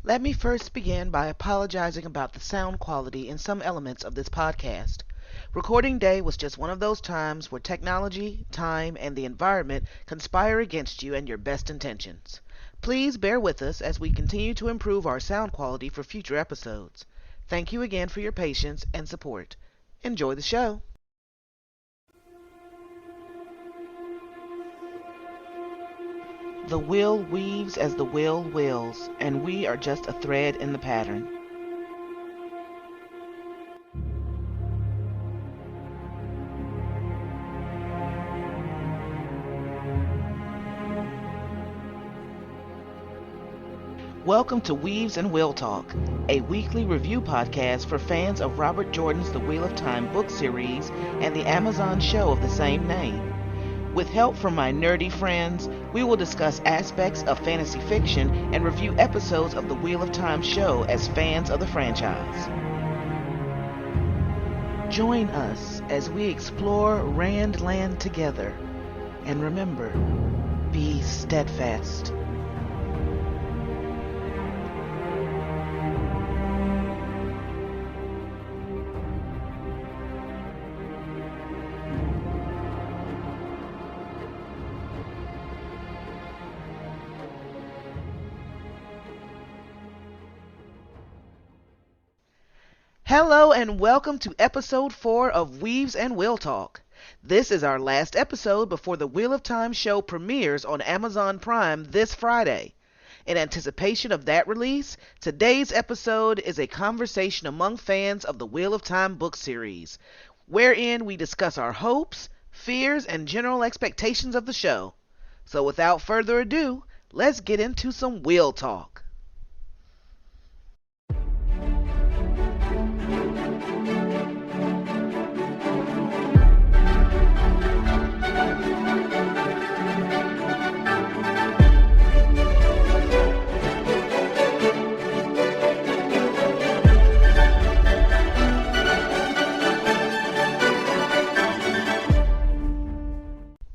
Let me first begin by apologizing about the sound quality in some elements of this podcast. Recording day was just one of those times where technology, time, and the environment conspire against you and your best intentions. Please bear with us as we continue to improve our sound quality for future episodes. Thank you again for your patience and support. Enjoy the show. The wheel weaves as the wheel wills, and we are just a thread in the pattern. Welcome to Weaves and Will Talk, a weekly review podcast for fans of Robert Jordan's The Wheel of Time book series and the Amazon show of the same name. With help from my nerdy friends, we will discuss aspects of fantasy fiction and review episodes of the Wheel of Time show as fans of the franchise. Join us as we explore Rand Land together. And remember, be steadfast. Hello and welcome to episode 4 of Weaves and Will Talk. This is our last episode before the Wheel of Time show premieres on Amazon Prime this Friday. In anticipation of that release, today's episode is a conversation among fans of the Wheel of Time book series, wherein we discuss our hopes, fears, and general expectations of the show. So without further ado, let's get into some Wheel Talk.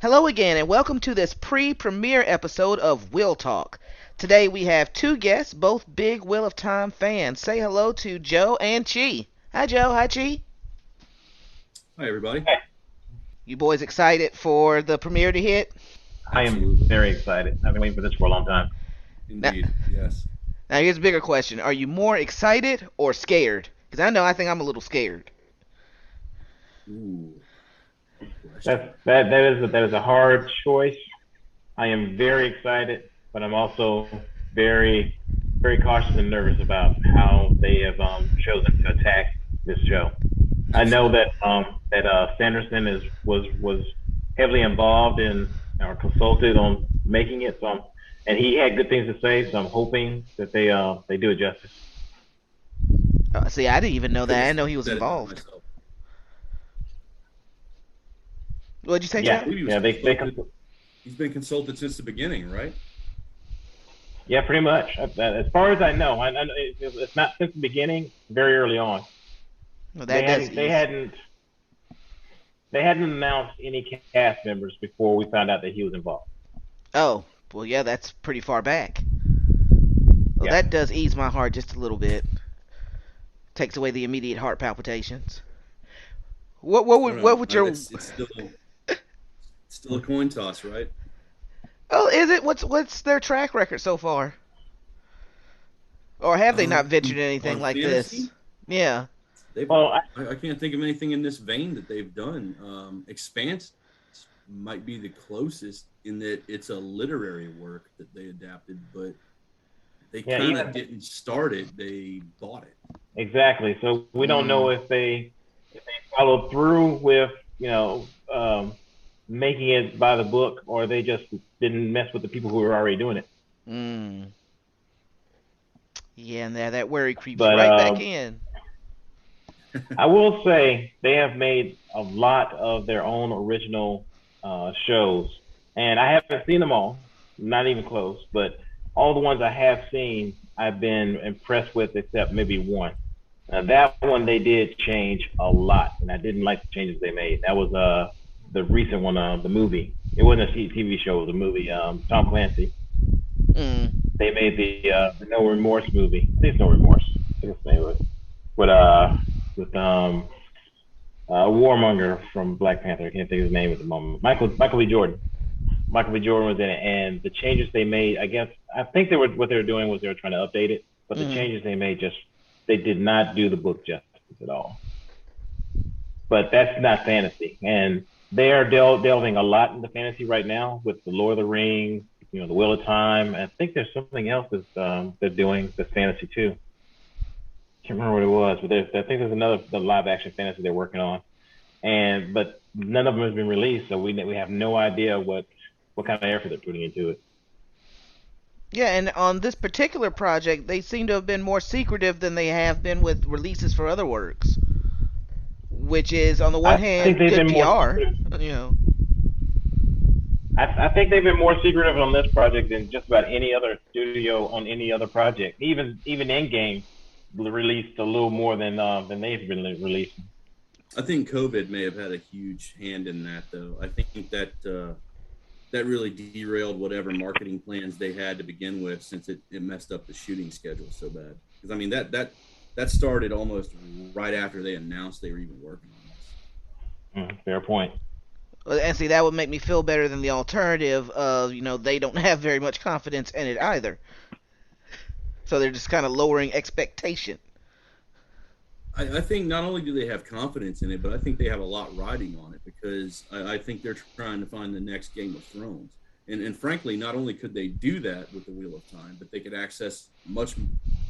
Hello again and welcome to this pre-premiere episode of Will Talk. Today we have two guests, both big Wheel of Time fans. Say hello to Joe and Chi. Hi Joe, hi Chi. Hi everybody. You boys excited for the premiere to hit? I am very excited. I've been waiting for this for a long time. Indeed, yes. Now here's a bigger question. Are you more excited or scared? Because I think I'm a little scared. Ooh. That is a hard choice. I am very excited, but I'm also very, very cautious and nervous about how they have chosen to attack this show. I know that Sanderson was heavily involved in or consulted on making it, and he had good things to say. So I'm hoping that they do it justice. See, I didn't even know that. I didn't know he was involved. What'd you say, Yeah, Joe? He's been consulted since the beginning, right? Yeah, pretty much. As far as I know, it's not since the beginning. Very early on. Well, They hadn't announced any cast members before we found out that he was involved. Oh, well, yeah, that's pretty far back. Well, Yeah. that does ease my heart just a little bit. Takes away the immediate heart palpitations. What would your It's still a coin toss, right? Oh, is it? What's their track record so far? Or have they not ventured anything on like fantasy? this? Yeah. I can't think of anything in this vein that they've done. Expanse might be the closest in that it's a literary work that they adapted, but they kind of didn't start it; they bought it. Exactly. So we don't know if they followed through with making it by the book, or they just didn't mess with the people who were already doing it. Yeah, and that worry creeps right back in. I will say they have made a lot of their own original shows, and I haven't seen them all, not even close, but all the ones I have seen, I've been impressed with, except maybe one. That one they did change a lot, and I didn't like the changes they made. That was the recent one, the movie. It wasn't a TV show; it was a movie. Tom Clancy. they made the No Remorse movie. I think it's No Remorse. I think it's the name of it. With Warmonger from Black Panther. I can't think of his name at the moment. Michael B. Jordan. Michael B. Jordan was in it, and the changes they made, I think what they were doing was they were trying to update it, but the changes they made they did not do the book justice at all. But that's not fantasy, and they are delving a lot into fantasy right now with the Lord of the Rings, the Wheel of Time. And I think there's something else they're doing that's fantasy too. Can't remember what it was, but I think there's another live action fantasy they're working on, but none of them has been released, so we have no idea what kind of effort they're putting into it. Yeah, and on this particular project, they seem to have been more secretive than they have been with releases for other works, which is, on the one hand, good PR. I think they've been more secretive on this project than just about any other studio on any other project. Even Endgame released a little more than they've been releasing. I think COVID may have had a huge hand in that, though. I think that that really derailed whatever marketing plans they had to begin with, since it messed up the shooting schedule so bad. Because I mean that started almost right after they announced they were even working on this. Fair point. And see, that would make me feel better than the alternative of, they don't have very much confidence in it either. So they're just kind of lowering expectation. I think not only do they have confidence in it, but I think they have a lot riding on it, because I think they're trying to find the next Game of Thrones. And frankly, not only could they do that with the Wheel of Time, but they could access much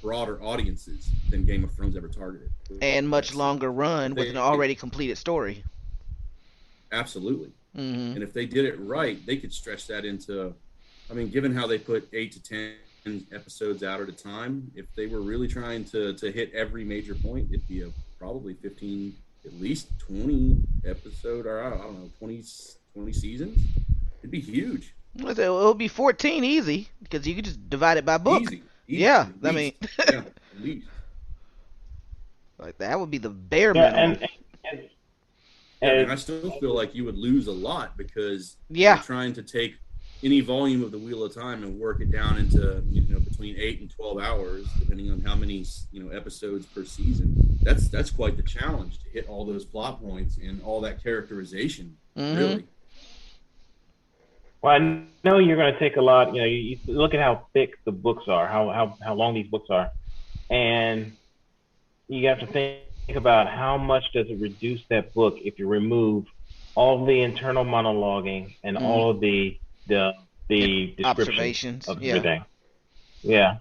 broader audiences than Game of Thrones ever targeted. And much longer run with an already completed story. Absolutely. Mm-hmm. And if they did it right, they could stretch that into, given how they put 8 to 10 episodes out at a time, if they were really trying to hit every major point, it'd be probably 15, at least 20 episode, or I don't know, 20 seasons. It'd be huge. It'll be 14 easy, because you could just divide it by book. Easy, yeah, yeah, at least. Like, that would be the bare minimum. And I still feel like you would lose a lot, because you're trying to take any volume of the Wheel of Time and work it down into between 8 and 12 hours, depending on how many episodes per season. That's quite the challenge, to hit all those plot points and all that characterization. Really. Well, I know you're going to take a lot. You look at how thick the books are, how long these books are, and you have to think about how much does it reduce that book if you remove all the internal monologuing and all of the observations of everything. Yeah.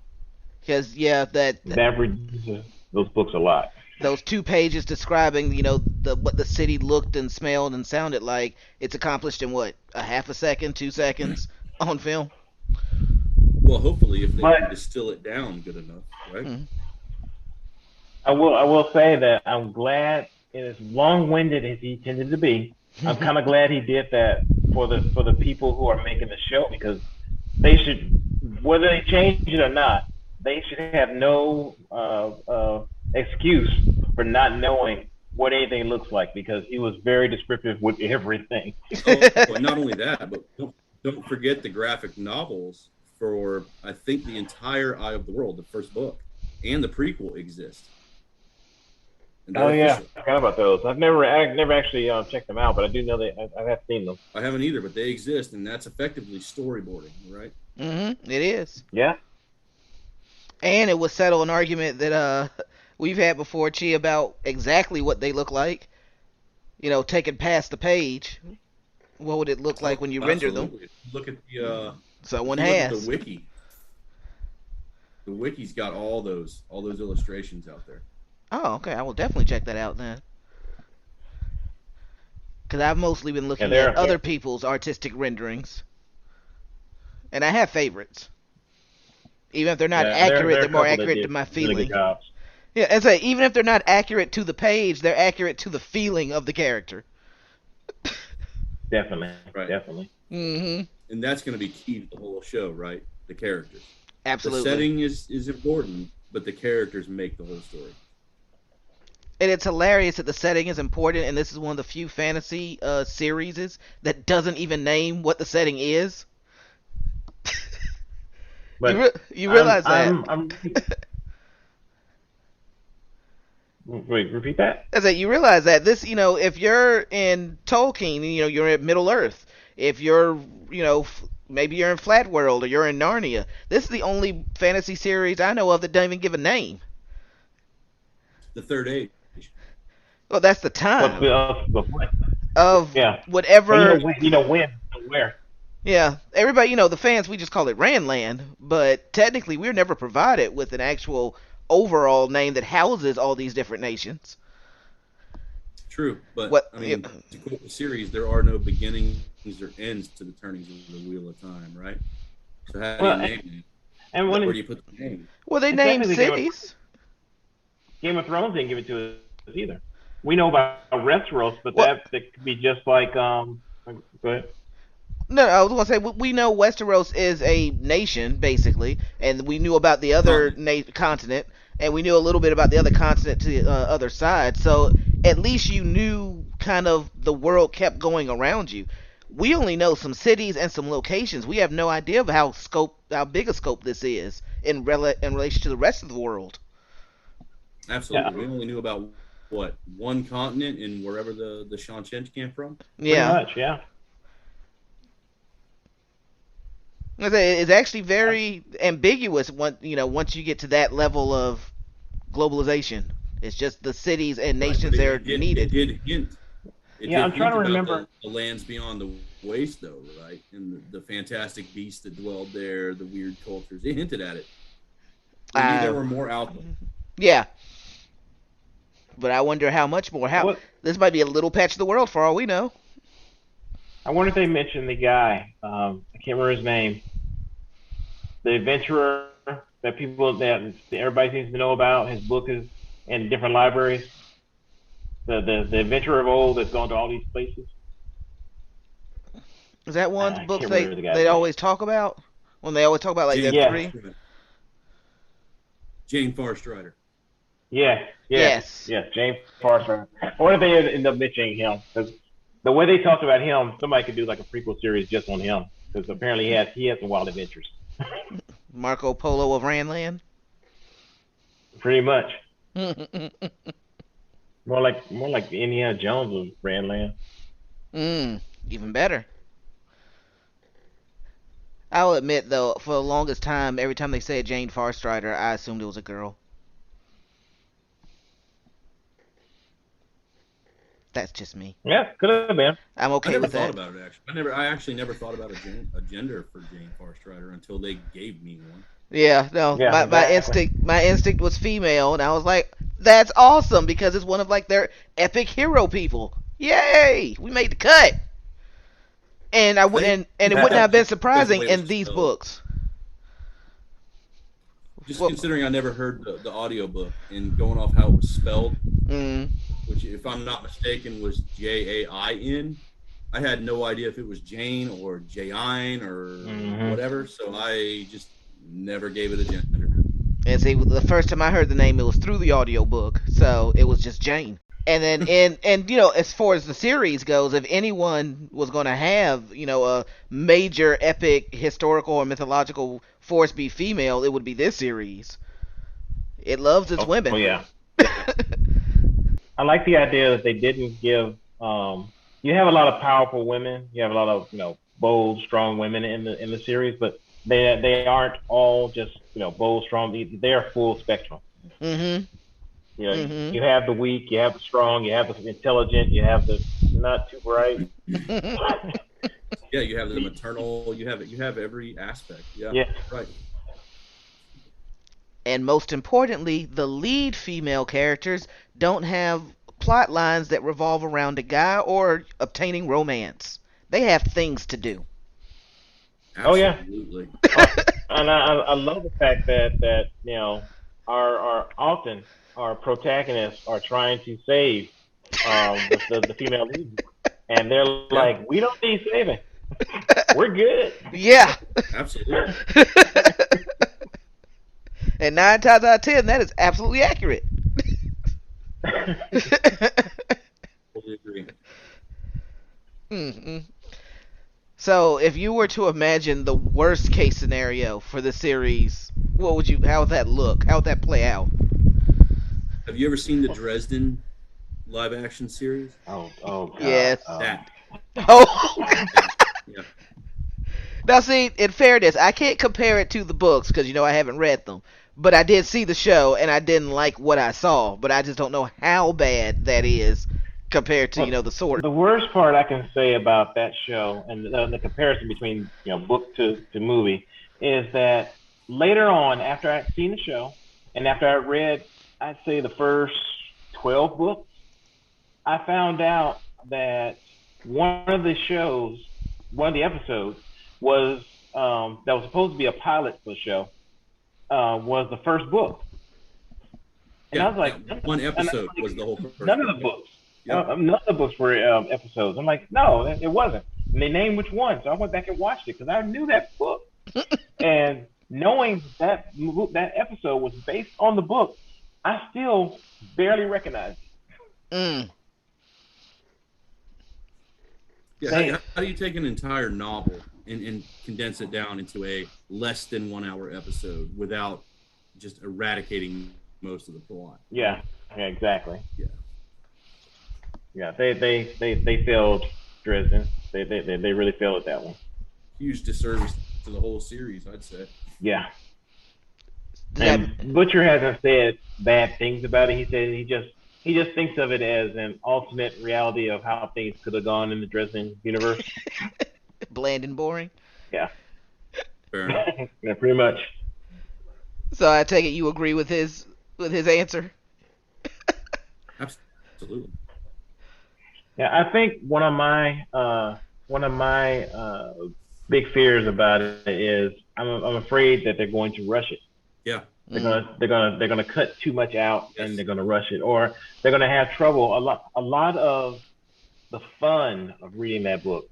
Because that reduces those books a lot. Those 2 pages describing what the city looked and smelled and sounded like, it's accomplished in what, a half a second, 2 seconds on film. Well, hopefully, if they can distill it down good enough, right? Mm-hmm. I will say that I'm glad, as long-winded as he tended to be, I'm kind of glad he did that for the people who are making the show, because they should, whether they change it or not, they should have no excuse for not knowing what anything looks like, because he was very descriptive with everything. Well, not only that, but don't forget the graphic novels for, I think, the entire Eye of the World, the first book, and the prequel exist. Oh yeah, I forgot about those. I've never actually checked them out, but I do know I have seen them. I haven't either, but they exist, and that's effectively storyboarding, right? Mm-hmm. It is. Yeah. And it would settle an argument that we've had before, Chi, about exactly what they look like. Taken past the page, what would it look like when you render them? Look at the someone has the wiki. The wiki's got all those illustrations out there. Oh, okay. I will definitely check that out then. Because I've mostly been looking at other people's artistic renderings. And I have favorites. Even if they're not accurate, they're more accurate to my feeling. Really good yeah, and so even if they're not accurate to the page, they're accurate to the feeling of the character. Definitely. Right. Definitely. Mm-hmm. And that's going to be key to the whole show, right? The characters. Absolutely. The setting is important, but the characters make the whole story. And it's hilarious that the setting is important, and this is one of the few fantasy series that doesn't even name what the setting is. But You realize that? I'm wait, repeat that? I said, you realize that this, if you're in Tolkien, you're in Middle Earth. If you're, maybe you're in Flat World or you're in Narnia. This is the only fantasy series I know of that don't even give a name. The Third Age. Well, that's the time What? of Yeah. whatever. Well, you know when, where. Yeah, everybody, the fans, we just call it Randland, but technically we're never provided with an actual overall name that houses all these different nations. True, but What? I mean, to quote the series, there are no beginnings or ends to the turnings of the Wheel of Time, right? So how do you name it? And Where do you put the name? Well, they named cities. Game of Thrones didn't give it to us either. We know about Westeros, but that could be just like go ahead. No, I was going to say, we know Westeros is a nation, basically, and we knew about the other continent, and we knew a little bit about the other continent to the other side, so at least you knew kind of the world kept going around you. We only know some cities and some locations. We have no idea of how big a scope this is in relation to the rest of the world. Absolutely. Yeah. We only knew about, one continent and wherever the Shan-Chen came from? Yeah. Pretty much, yeah. It's actually very ambiguous once you get to that level of globalization. It's just the cities and nations that are needed. It did hint. I'm trying to remember the lands beyond the waste, though, right? And the fantastic beasts that dwelled there, the weird cultures. It hinted at it. I knew there were more out there. Yeah. But I wonder how much more. This might be a little patch of the world for all we know. I wonder if they mentioned the guy. I can't remember his name. The adventurer that everybody seems to know about. His book is in different libraries. The adventurer of old that's gone to all these places. Is that one of the books they always talk about? When they always talk about three? Jane Farstrider. Yes, James Farstrider. I wonder if they end up mentioning him, because the way they talked about him, somebody could do like a prequel series just on him, because apparently he has some wild adventures. Marco Polo of Randland. Pretty much. more like Indiana Jones of Randland. Even better. I'll admit though, for the longest time, every time they said Jane Farstrider, I assumed it was a girl. That's just me. Yeah, could have been. I'm okay with that. I never thought about it, actually. I actually never thought about a gender for Jane Farstrider until they gave me one. Yeah, no. Yeah, my instinct was female, and I was like, that's awesome, because it's one of their epic hero people. Yay! We made the cut. And it wouldn't have been surprising in these books. Just considering I never heard the audiobook and going off how it was spelled, which, if I'm not mistaken, was Jain. I had no idea if it was Jane or Jain or whatever, so I just never gave it a gender. And see, the first time I heard the name, it was through the audiobook, so it was just Jane. And then, and as far as the series goes, if anyone was going to have, a major epic historical or mythological force be female, it would be this series. It loves its women. Oh, yeah. I like the idea that they didn't give, you have a lot of powerful women. You have a lot of, bold, strong women in the series, but they aren't all just, bold, strong. They are full spectrum. Mm-hmm. You have the weak, you have the strong, you have the intelligent, you have the not too bright. Yeah, you have the maternal, you have every aspect. Yeah. Right. And most importantly, the lead female characters don't have plot lines that revolve around a guy or obtaining romance. They have things to do. Absolutely. Oh yeah. And I love the fact that our protagonists are trying to save the female lead, and they're like, we don't need saving. We're good. Yeah. Absolutely. And 9 times out of 10, that is absolutely accurate. Totally agree. Mm-hmm. So, if you were to imagine the worst case scenario for the series, how would that look? How would that play out? Have you ever seen the Dresden live action series? Oh God. Yes. That. Oh. Yeah. Now, see, in fairness, I can't compare it to the books because I haven't read them. But I did see the show, and I didn't like what I saw. But I just don't know how bad that is compared to Well, the sword. the worst part I can say about that show and the comparison between book to movie is that later on, after I'd seen the show and after I read, I'd say the first 12 books, I found out that one of the episodes was that was supposed to be a pilot for the show was the first book. And I was like, one episode was the whole first none of the books. None of the books were episodes. I'm like, no, it wasn't. And they named which one, so I went back and watched it because I knew that book. And knowing that episode was based on the book, I still barely recognized it. Mm. Yeah, how do you take an entire novel and condense it down into a less than 1 hour episode without just eradicating most of the plot? Yeah, exactly. Yeah. Yeah, they failed Dresden. They really failed at that one. Huge disservice to the whole series, I'd say. Yeah. And Butcher hasn't said bad things about it. He said he just thinks of it as an alternate reality of how things could have gone in the Dresden universe. Bland and boring. Yeah. Fair enough. Yeah, pretty much. So I take it you agree with his answer? Absolutely. Yeah, I think one of my big fears about it is I'm afraid that they're going to rush it. Yeah. They're gonna cut too much out and they're gonna rush it, or they're gonna have trouble. A lot of the fun of reading that book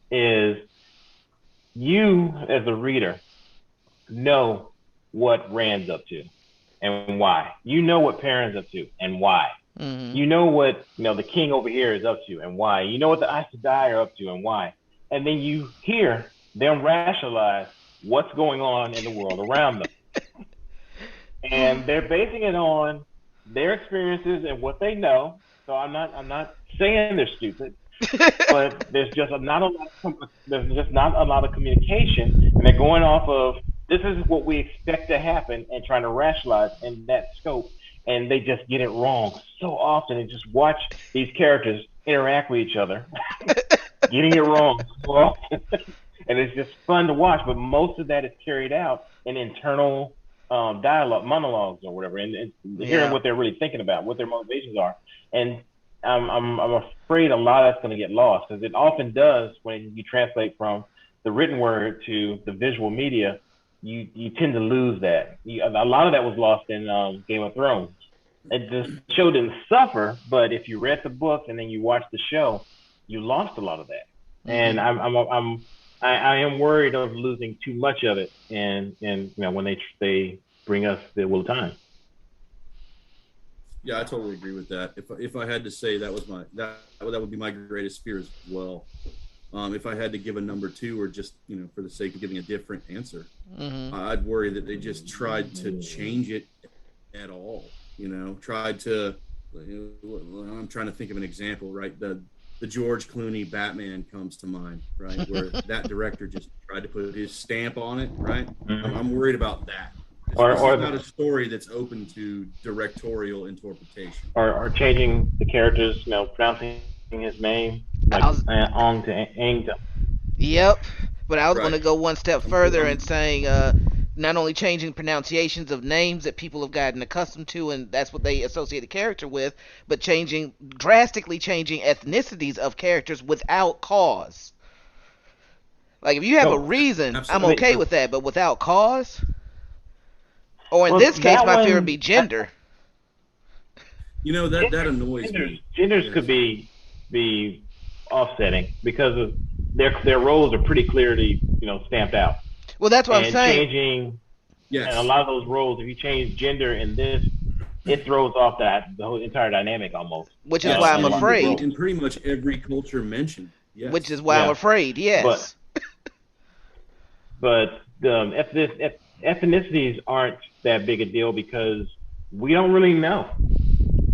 is you as a reader know what Rand's up to and why. You know what Perrin's up to and why. Mm-hmm. You know what the king over here is up to and why. You know what the Aes Sedai are up to and why. And then you hear them rationalize what's going on in the world around them. And they're basing it on their experiences and what they know. So I'm not saying they're stupid, but there's just not a lot of communication, and they're going off of this is what we expect to happen and trying to rationalize in that scope, and they just get it wrong so often. And just watch these characters interact with each other, getting it wrong so often. And it's just fun to watch, but most of that is carried out in internal dialogue, monologues or whatever, and hearing what they're really thinking about, what their motivations are. And I'm afraid a lot of that's going to get lost, because it often does when you translate from the written word to the visual media. You tend to lose that. A lot of that was lost in Game of Thrones. The show didn't suffer, but if you read the book and then you watched the show, you lost a lot of that. Mm-hmm. And I am worried of losing too much of it, and when they bring us the Wheel of Time. Yeah, I totally agree with that. If I had to say that would be my greatest fear as well. If I had to give a number 2, or just for the sake of giving a different answer, I'd worry that they just tried to change it at all. Tried to. I'm trying to think of an example, right? The George Clooney Batman comes to mind, right? Where that director just tried to put his stamp on it, right? Mm-hmm. I'm worried about that. It's not a story that's open to directorial interpretation. Or changing the characters, pronouncing his name like Ong to Aang. Yep, but I was going to go one step further and saying not only changing pronunciations of names that people have gotten accustomed to, and that's what they associate a character with, but drastically changing ethnicities of characters without cause. Like, if you have a reason, absolutely. I'm okay with that, but without cause? Or in this case, my fear would be gender. That annoys me. Genders could be offsetting because of their roles are pretty clearly, stamped out. Well, that's what I'm saying. Changing, and a lot of those roles, if you change gender in this, it throws off the whole entire dynamic almost. Which is why I'm afraid. In pretty much every culture mentioned, Yes. Which is why I'm afraid. Yes. But ethnicities aren't that big a deal because we don't really know.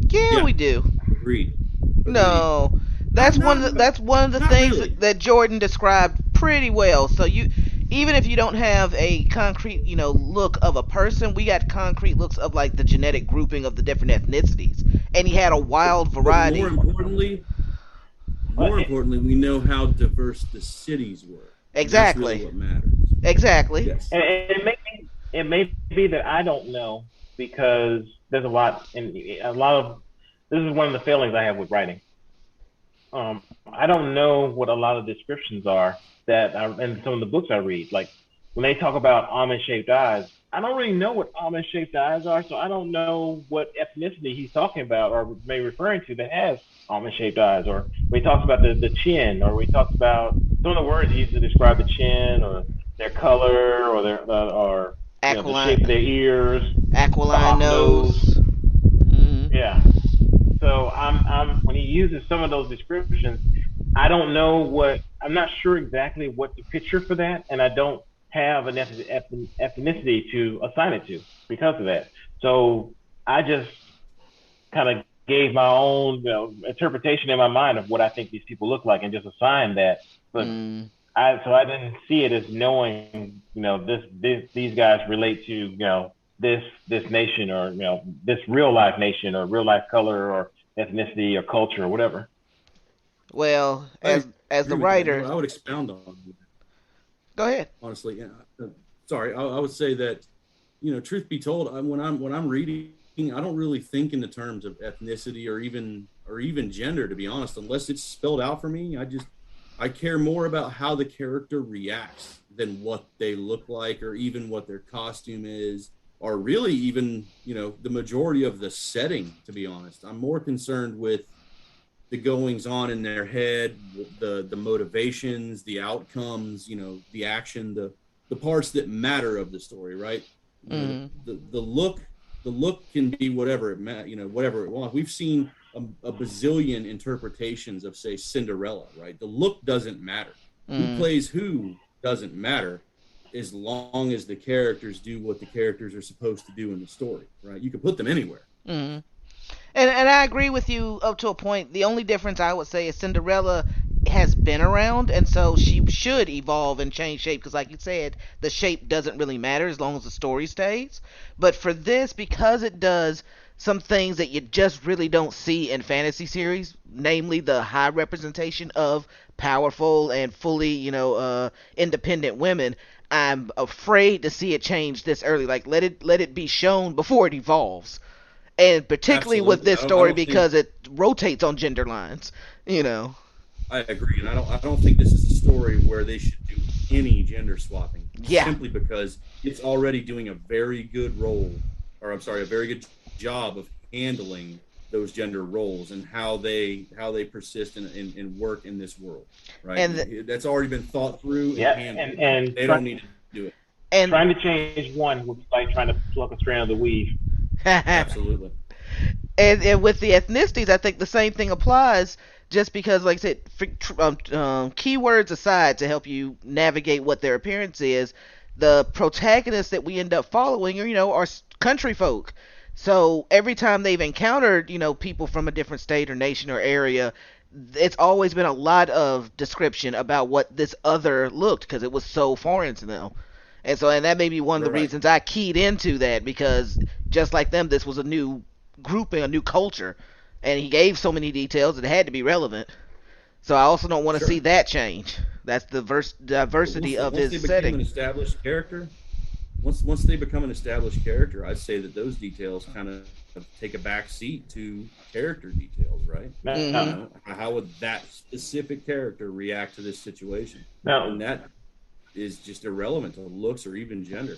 Yeah, we do. Agreed. No, that's one of the things really. that Jordan described pretty well. So even if you don't have a concrete, look of a person, we got concrete looks of like the genetic grouping of the different ethnicities, and he had a wild variety. But more importantly, we know how diverse the cities were. Exactly. That's really what matters. Exactly. Yes. And it may be that I don't know because there's a lot of this is one of the failings I have with writing. I don't know what a lot of descriptions are in some of the books I read. Like when they talk about almond-shaped eyes, I don't really know what almond-shaped eyes are, so I don't know what ethnicity he's talking about or may referring to that has almond-shaped eyes. Or when he talks about the chin, or we talks about some of the words he uses to describe the chin or their color or their the shape of their ears, aquiline nose. Mm-hmm. Yeah. So I'm when he uses some of those descriptions, I'm not sure exactly what to picture for that, and I don't have an ethnicity to assign it to because of that. So I just kind of gave my own interpretation in my mind of what I think these people look like and just assigned that. But I didn't see it as knowing, these guys relate to, this nation or, this real life nation or real life color or ethnicity or culture or whatever. Well, as the writer, I would expound on it. Go ahead. Honestly, sorry, I would say that, truth be told, when I'm reading, I don't really think in the terms of ethnicity or even gender, to be honest, unless it's spelled out for me. I care more about how the character reacts than what they look like or even what their costume is, or really even, the majority of the setting, to be honest. I'm more concerned with the goings on in their head, the motivations, the outcomes, the action, the parts that matter of the story, right? Mm-hmm. The look can be whatever it wants. We've seen a bazillion interpretations of, say, Cinderella, right? The look doesn't matter. Who plays who doesn't matter, as long as the characters do what the characters are supposed to do in the story, right? You can put them anywhere. Mm-hmm. And I agree with you up to a point. The only difference I would say is Cinderella has been around, and so she should evolve and change shape because, like you said, the shape doesn't really matter as long as the story stays. But for this, because it does some things that you just really don't see in fantasy series, namely the high representation of powerful and fully, independent women, I'm afraid to see it change this early. Like let it be shown before it evolves. And particularly with this story because it rotates on gender lines, I agree, and I don't think this is a story where they should do any gender swapping. Yeah. Simply because it's already doing a very good a very good job of handling those gender roles and how they persist and work in this world, right? And that's already been thought through and handled. And they don't need to do it. And trying to change one would be like trying to pluck a strand of the weave. Absolutely. And with the ethnicities, I think the same thing applies. Just because, like I said, keywords aside to help you navigate what their appearance is, the protagonists that we end up following are country folk. So every time they've encountered, people from a different state or nation or area, it's always been a lot of description about what this other looked because it was so foreign to them. And that may be one of the reasons I keyed into that, because just like them, this was a new grouping, a new culture. And he gave so many details, it had to be relevant. So I also don't want to see that change. That's the diversity of his setting. Once they become an established character, I'd say that those details kind of take a back seat to character details, right? Mm-hmm. How would that specific character react to this situation? No. And that is just irrelevant to looks or even gender.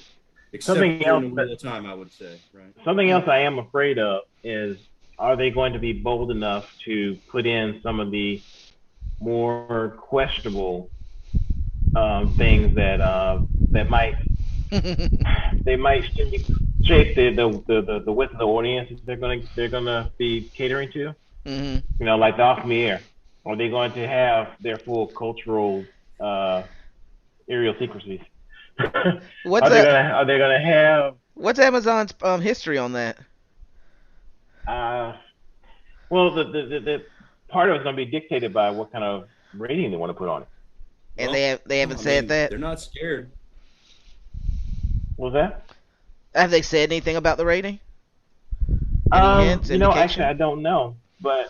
Except something else in real time, I would say, right? Something else I am afraid of is, are they going to be bold enough to put in some of the more questionable things that might shape the width of the audience they're gonna be catering to? Mm-hmm. Like the off the air. Are they going to have their full cultural idiosyncrasies? What's Are they gonna have? what's Amazon's history on that? Uh, well, the part of it's going to be dictated by what kind of rating they want to put on it. And Well, they haven't I said mean, that. they're not scared. What was that? Have they said anything about the rating? Any hints, indication? Actually, I don't know, but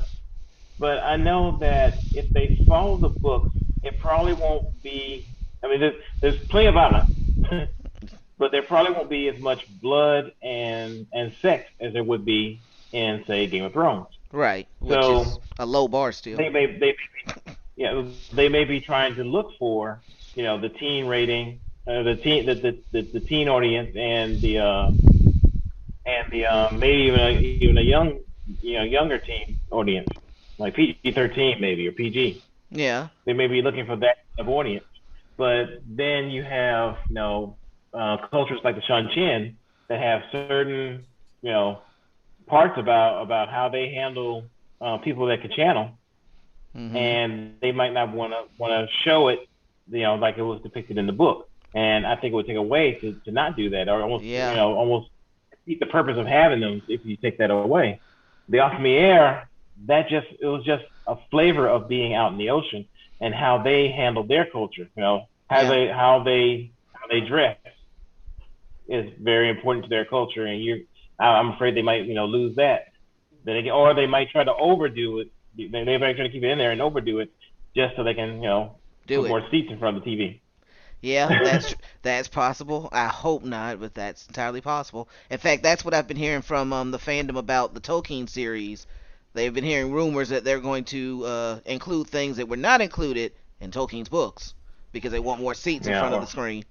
I know that if they follow the book, it probably won't be. I mean, there's plenty of violence, but there probably won't be as much blood and sex as there would be in, say, Game of Thrones. Right, which So is a low bar still. they may be trying to look for, the teen rating, the teen audience, and the maybe even a young, younger teen audience, like PG-13 maybe, or PG. Yeah. They may be looking for that type of audience. But then you have, cultures like the Shan that have certain, parts about how they handle people that can channel, and they might not want to show it, like it was depicted in the book. And I think it would take away to not do that, or almost defeat the purpose of having them if you take that away. The Off Me Air, it was just a flavor of being out in the ocean and how they handle their culture. How they dress is very important to their culture, and I'm afraid they might lose that. Or they might try to overdo it. They might try to keep it in there and overdo it just so they can put more seats in front of the TV. Yeah, that's possible. I hope not, but that's entirely possible. In fact, that's what I've been hearing from the fandom about the Tolkien series. They've been hearing rumors that they're going to include things that were not included in Tolkien's books because they want more seats in front of the screen.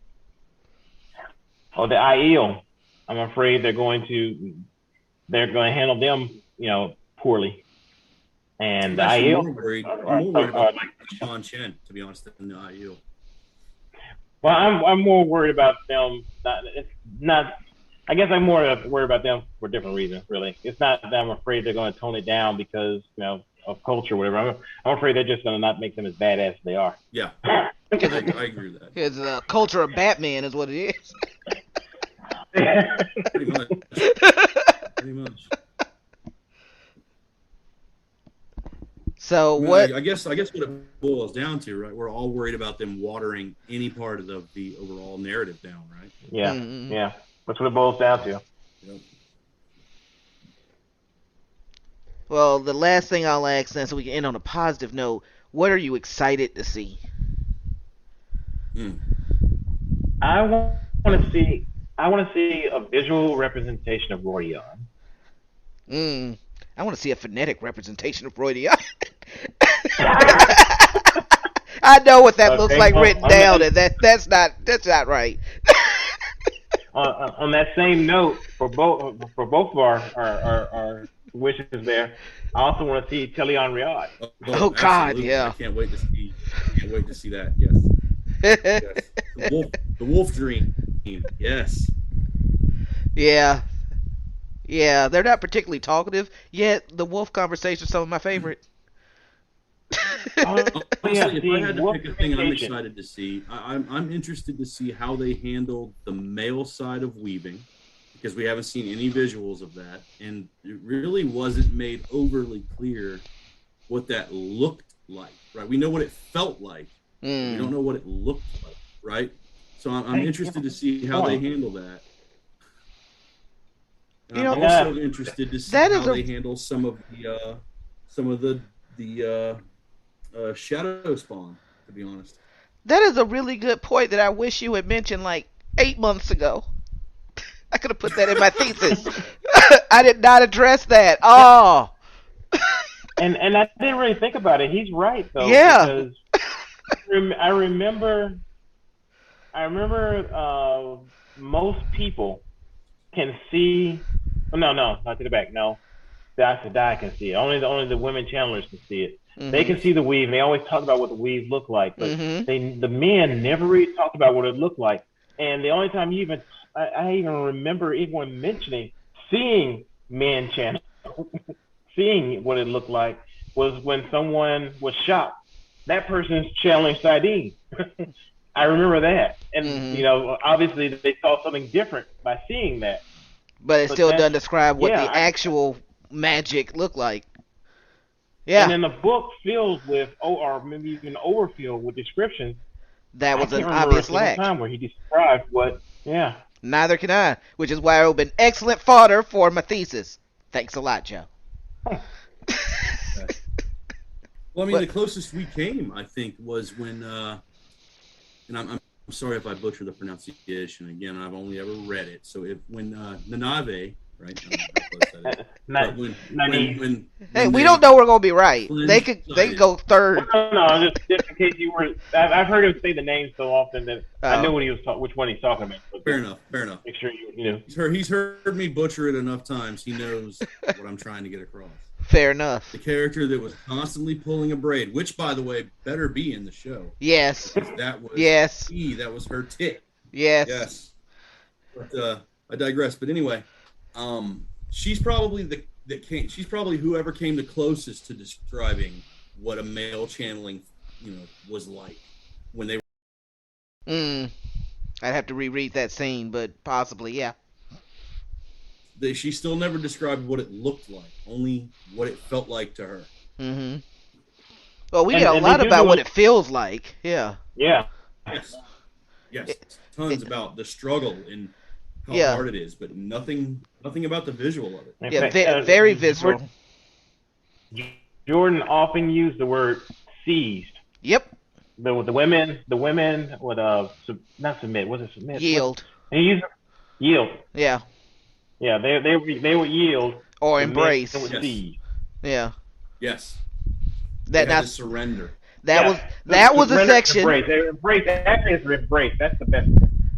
Oh, the Aiel. I'm afraid they're going to handle them, poorly. And the Aiel. I'm more worried about Sean Chen, to be honest, than the Aiel. Well, I'm more worried about them. I guess I'm more worried about them for different reasons. Really, it's not that I'm afraid they're going to tone it down because of culture or whatever. I'm afraid they're just going to not make them as badass as they are. Yeah, I agree with that. It's the culture of Batman is what it is. Pretty much. Pretty much. So what? I guess what it boils down to, right? We're all worried about them watering any part of the overall narrative down, right? Yeah, yeah. That's what it boils down to. Yep. Well, the last thing I'll ask then, so we can end on a positive note. What are you excited to see? I want to see a visual representation of Roy Young. I want to see a phonetic representation of Roy Young. I know what that looks like written down, and that's not right. On that same note, for both of our wishes there, I also want to see Teleon Riyadh. Oh God, yeah! I can't wait to see that. Yes. Yes. The wolf dream. Yes. Yeah. Yeah, they're not particularly talkative, yet the wolf conversation is some of my favorite. Honestly, if I had to pick a thing I'm excited to see, I'm interested to see how they handle the male side of weaving, because we haven't seen any visuals of that, and it really wasn't made overly clear what that looked like, right? We know what it felt like. We don't know what it looked like, right? So I'm interested to see how they handle that. And I'm also interested to see how they handle some of the shadow spawn, to be honest. That is a really good point that I wish you had mentioned like 8 months ago. I could have put that in my thesis. I did not address that. Oh. And I didn't really think about it. He's right though. Yeah. Because I remember most people can see. No, not to the back. No, I can see it. Only the women channelers can see it. Mm-hmm. They can see the weave, and they always talk about what the weave looked like. But the men never really talked about what it looked like. And the only time I even remember mentioning seeing men channel, seeing what it looked like, was when someone was shot. That person's channeling Saidin. I remember that, and obviously they saw something different by seeing that. But it still doesn't describe what the I, actual magic looked like. Yeah. And then the book fills with, or maybe even overfilled with descriptions. That was an I obvious can't remember a lack. single time where he described what. Yeah. Neither can I, which is why it would have been excellent fodder for my thesis. Thanks a lot, Joe. Well, I mean, the closest we came, I think, was when, and I'm sorry if I butcher the pronunciation. Again, I've only ever read it. So when Nanave, right? Hey, we don't know we're gonna be right. They could go third. No, just in case you were. I've heard him say the name so often that I know which one he's talking about. Fair enough. Make sure you know. He's heard me butcher it enough times. He knows what I'm trying to get across. Fair enough. The character that was constantly pulling a braid, which, by the way, better be in the show. Yes. That was that was her tick. Yes. But I digress. But anyway, she's probably she's probably whoever came the closest to describing what a male channeling, was like when they were. I'd have to reread that scene, but possibly, yeah. She still never described what it looked like, only what it felt like to her. Mm-hmm. Well, we get a lot about what it feels like. Yeah. Yeah. Yes. Tons about the struggle and how hard it is, but nothing about the visual of it. Yeah, very visceral. Jordan often used the word seized. Yep. The women would not submit. Was it submit? Yield. And he used yield. Yeah. Yeah, they would yield or embrace. They would seize. Yeah. Yes. That not surrender. That was a section. Embrace. They embrace. Actually, it's embrace. That's the best.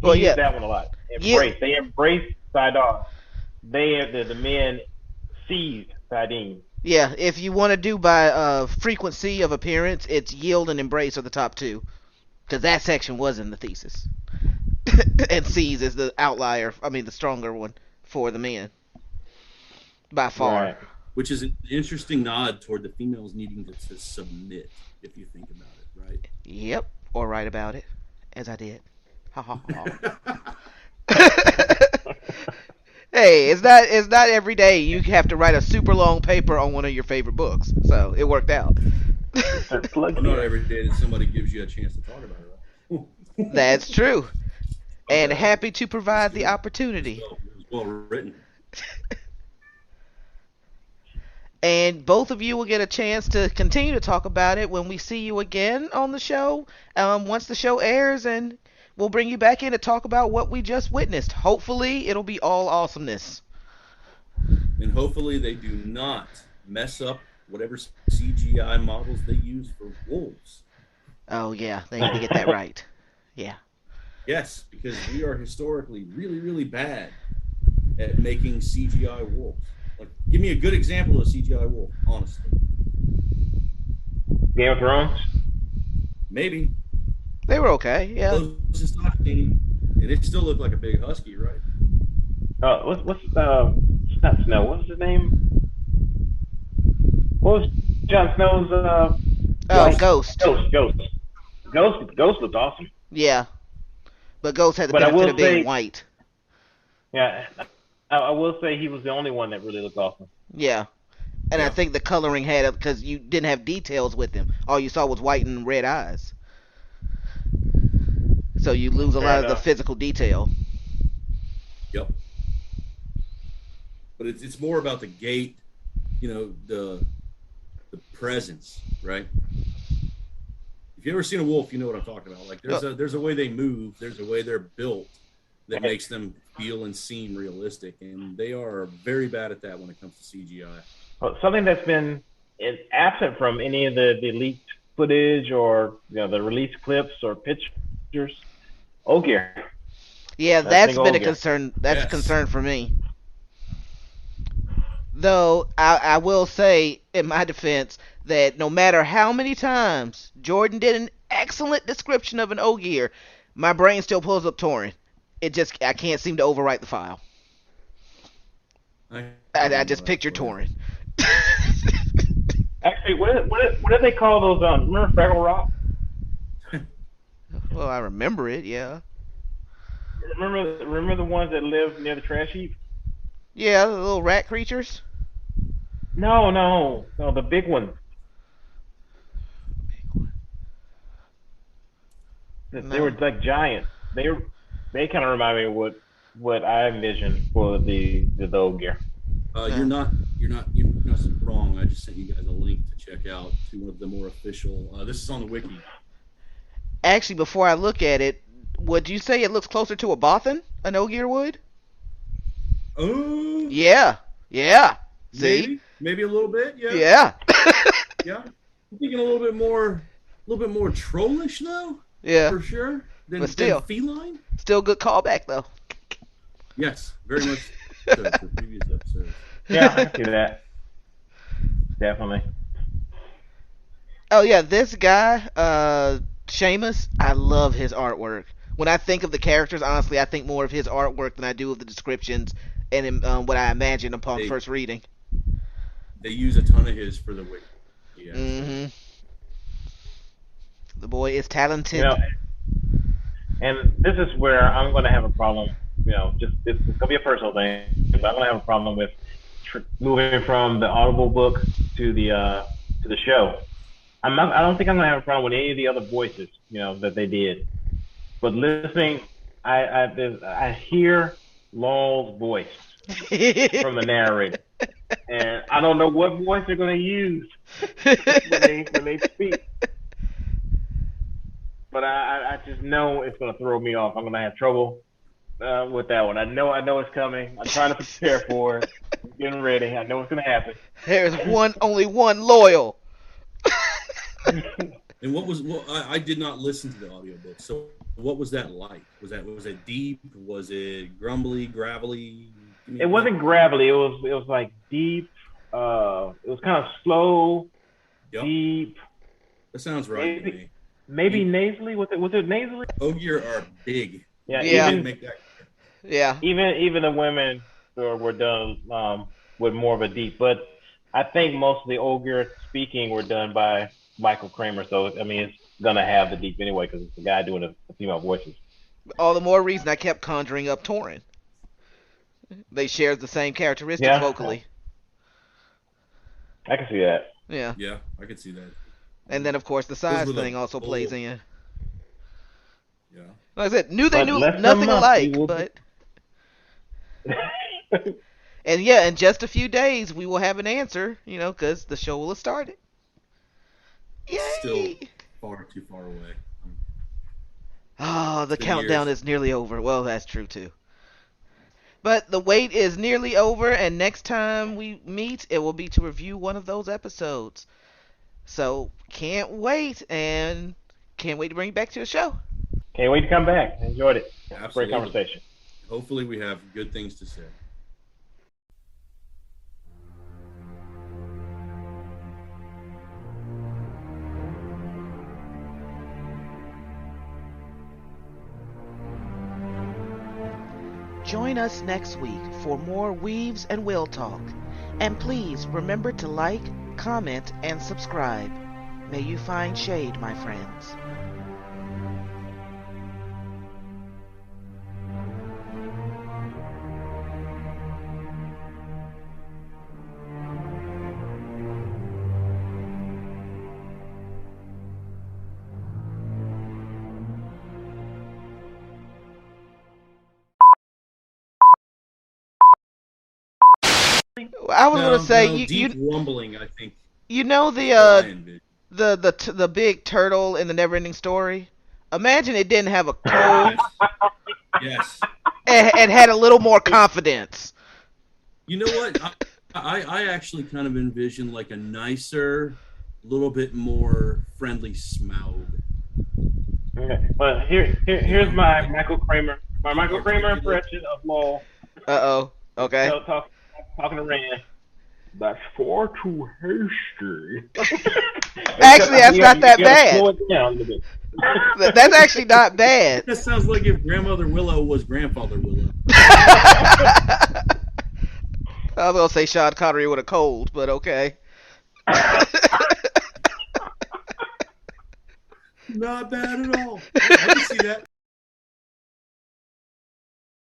Well, yeah. That one a lot. Embrace. They embrace Saidin. The men seized Saidin. Yeah, if you want to do by frequency of appearance, it's yield and embrace are the top two, because that section was in the thesis. And seize is the outlier. I mean, the stronger one for the men, by far. Right. Which is an interesting nod toward the females needing to submit, if you think about it, right? Yep, or write about it, as I did. Ha ha ha. Hey, it's not every day you have to write a super long paper on one of your favorite books, so it worked out. Well, not every day that somebody gives you a chance to talk about it, right? That's true, and happy to provide the opportunity. It was well written. And both of you will get a chance to continue to talk about it when we see you again on the show, once the show airs, and we'll bring you back in to talk about what we just witnessed. Hopefully, it'll be all awesomeness. And hopefully they do not mess up whatever CGI models they use for wolves. Oh, yeah, they need to get that right. Yeah. Yes, because we are historically really, really bad at making CGI wolves. Like, give me a good example of a CGI wolf, honestly. Game of Thrones? Maybe. They were okay, yeah. Closest I've seen, and it still looked like a big husky, right? What's not Snow? What's his name? What was Jon Snow's? Ghost. Ghost looked awesome. Yeah, but Ghost had the benefit of being white. Yeah, I will say he was the only one that really looked awesome. Yeah, and I think the coloring had it because you didn't have details with him. All you saw was white and red eyes. So you lose a lot of the physical detail. Yep. But it's more about the gait, the presence, right? If you've ever seen a wolf, you know what I'm talking about. Like there's a way they move, there's a way they're built that makes them feel and seem realistic, and they are very bad at that when it comes to CGI. Well, something that's been absent from any of the leaked footage or the released clips or pictures, Ogier. Yeah, that's been a concern. That's a concern for me. Though I will say, in my defense, that no matter how many times Jordan did an excellent description of an Ogier, my brain still pulls up Torin. I can't seem to overwrite the file. I just picture Torin. Actually, Hey, what do they call those? Remember Fraggle Rock? Well, I remember it. Yeah. Remember the ones that live near the trash heap? Yeah, the little rat creatures. No, the big ones. They were No. like giants. They kind of remind me of what I envisioned for the old gear. You're not wrong. I just sent you guys a link to check out to one of the more official. This is on the wiki. Actually, before I look at it, would you say it looks closer to a Bothan, an Ogier would? Oh, Yeah. Yeah. See? maybe a little bit. Yeah. Yeah. Yeah. I'm thinking a little bit more trollish though. Yeah. For sure. But still. Than feline. Still good callback though. Yes, very much so to previous episodes. Yeah, I can see that. Definitely. Oh yeah, this guy, Seamus, I love his artwork. When I think of the characters, honestly, I think more of his artwork than I do of the descriptions and what I imagine upon first reading. They use a ton of his for the wiki. Yeah. Mm-hmm. The boy is talented. You know, and this is where I'm going to have a problem. You know, just it's going to be a personal thing, but I'm going to have a problem with moving from the Audible book to the show. I don't think I'm going to have a problem with any of the other voices, you know, that they did. But listening, I hear Law's voice from the narrator, and I don't know what voice they're going to use when they speak. But I just know it's going to throw me off. I'm going to have trouble with that one. I know it's coming. I'm trying to prepare for it. I'm getting ready. I know it's going to happen. There's only one loyal. And I did not listen to the audiobook. So what was that like? Was it deep? Was it grumbly, gravelly? It wasn't gravelly. It was like deep. It was kind of slow, deep. That sounds right to me. Maybe nasally. Was it nasally? Ogier are big. Yeah. Yeah. Even the women were done with more of a deep, but I think most of the Ogier speaking were done by Michael Kramer. So I mean, it's gonna have the deep anyway because it's the guy doing the female voices. All the more reason I kept conjuring up Torin. They share the same characteristics vocally. I can see that. Yeah. Yeah, I can see that. And then, of course, the size thing also plays in. Yeah. Like I said, knew nothing alike, but... And yeah, in just a few days, we will have an answer, you know, because the show will have started. Yay! Still far too far away. Oh, the countdown is nearly over. Well, that's true, too. But the wait is nearly over, and next time we meet, it will be to review one of those episodes. So, can't wait, and can't wait to bring you back to the show. Can't wait to come back. I enjoyed it. Absolutely. Great conversation. Hopefully we have good things to say. Join us next week for more Weaves and Will Talk. And please remember to like, comment, and subscribe. May you find shade, my friends. I was gonna say deep rumbling. I think you know the big turtle in the Neverending Story. Imagine it didn't have a cold. Yes. And had a little more confidence. You know what? I actually kind of envision like a nicer, little bit more friendly Smaug. Okay. Well, here's my Michael Kramer impression of Law. Okay. Talking to Rand. That's far too hasty. Actually, that's not that bad. Slow it down a little bit. That's actually not bad. That sounds like if Grandmother Willow was Grandfather Willow. I was gonna say Sean Connery with a cold, but okay. Not bad at all. I can see that.